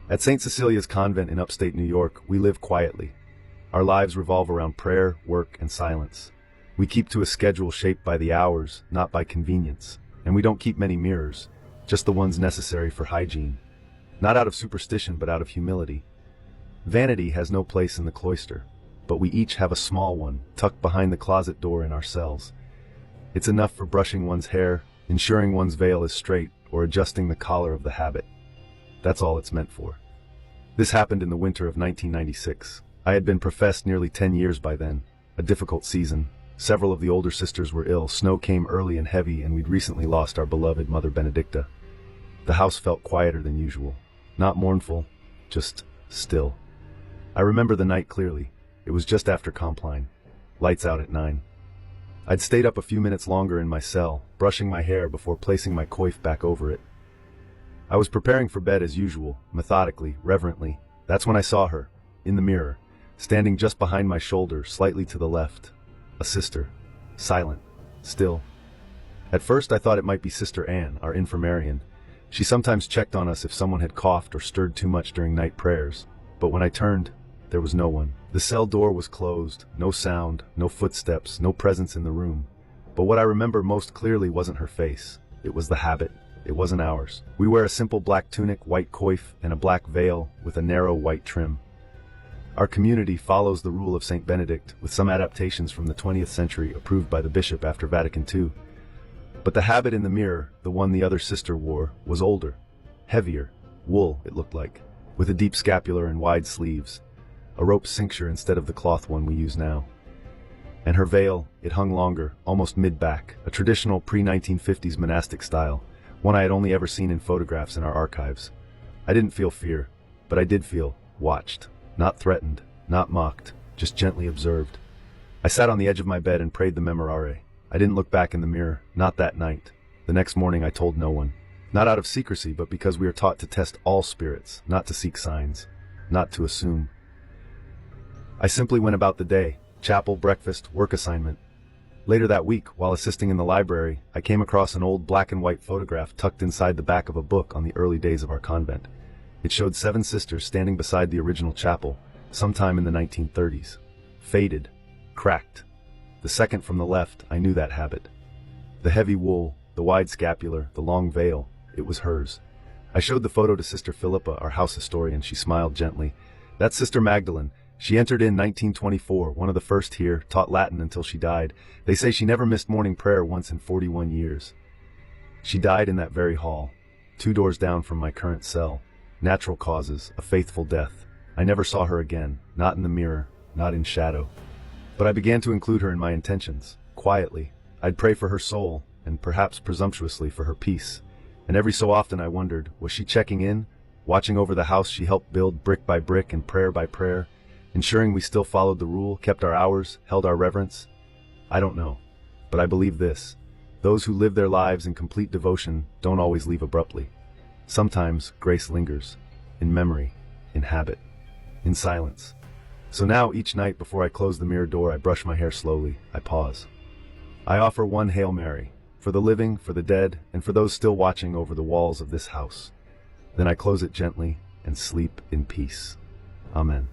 At St. Cecilia's Convent in upstate New York, we live quietly. Our lives revolve around prayer, work, and silence. We keep to a schedule shaped by the hours, not by convenience. And we don't keep many mirrors, just the ones necessary for hygiene. Not out of superstition, but out of humility. Vanity has no place in the cloister, but we each have a small one, tucked behind the closet door in our cells. It's enough for brushing one's hair, ensuring one's veil is straight, or adjusting the collar of the habit. That's all it's meant for. This happened in the winter of 1996. I had been professed nearly 10 years by then. A difficult season. Several of the older sisters were ill, snow came early and heavy, and we'd recently lost our beloved Mother Benedicta. The house felt quieter than usual. Not mournful, just still. I remember the night clearly. It was just after Compline. Lights out at 9. I'd stayed up a few minutes longer in my cell, brushing my hair before placing my coif back over it. I was preparing for bed as usual, methodically, reverently. That's when I saw her, in the mirror, standing just behind my shoulder, slightly to the left. A sister. Silent. Still. At first I thought it might be Sister Anne, our infirmarian. She sometimes checked on us if someone had coughed or stirred too much during night prayers. But when I turned, there was no one. The cell door was closed, no sound, no footsteps, no presence in the room. But what I remember most clearly wasn't her face. It was the habit. It wasn't ours. We wear a simple black tunic, white coif, and a black veil with a narrow white trim. Our community follows the rule of St. Benedict, with some adaptations from the 20th century approved by the bishop after Vatican II. But the habit in the mirror, the one the other sister wore, was older, heavier, wool, it looked like, with a deep scapular and wide sleeves. A rope cincture instead of the cloth one we use now. And her veil, it hung longer, almost mid-back, a traditional pre-1950s monastic style, one I had only ever seen in photographs in our archives. I didn't feel fear, but I did feel watched, not threatened, not mocked, just gently observed. I sat on the edge of my bed and prayed the Memorare. I didn't look back in the mirror, not that night. The next morning I told no one. Not out of secrecy, but because we are taught to test all spirits, not to seek signs, not to assume. I simply went about the day, chapel, breakfast, work assignment. Later that week, while assisting in the library, I came across an old black and white photograph tucked inside the back of a book on the early days of our convent. It showed 7 sisters standing beside the original chapel, sometime in the 1930s. Faded, cracked. The second from the left, I knew that habit. The heavy wool, the wide scapular, the long veil, it was hers. I showed the photo to Sister Philippa, our house historian. She smiled gently. That's Sister Magdalene. She entered in 1924, one of the first here, taught Latin until she died. They say she never missed morning prayer once in 41 years. She died in that very hall, 2 doors down from my current cell. Natural causes, a faithful death. I never saw her again, not in the mirror, not in shadow. But I began to include her in my intentions, quietly. I'd pray for her soul, and perhaps presumptuously for her peace. And every so often I wondered, was she checking in, watching over the house she helped build brick by brick and prayer by prayer, ensuring we still followed the rule, kept our hours, held our reverence? I don't know, but I believe this. Those who live their lives in complete devotion don't always leave abruptly. Sometimes grace lingers, in memory, in habit, in silence. So now each night before I close the mirror door, I brush my hair slowly, I pause. I offer one Hail Mary, for the living, for the dead, and for those still watching over the walls of this house. Then I close it gently and sleep in peace. Amen.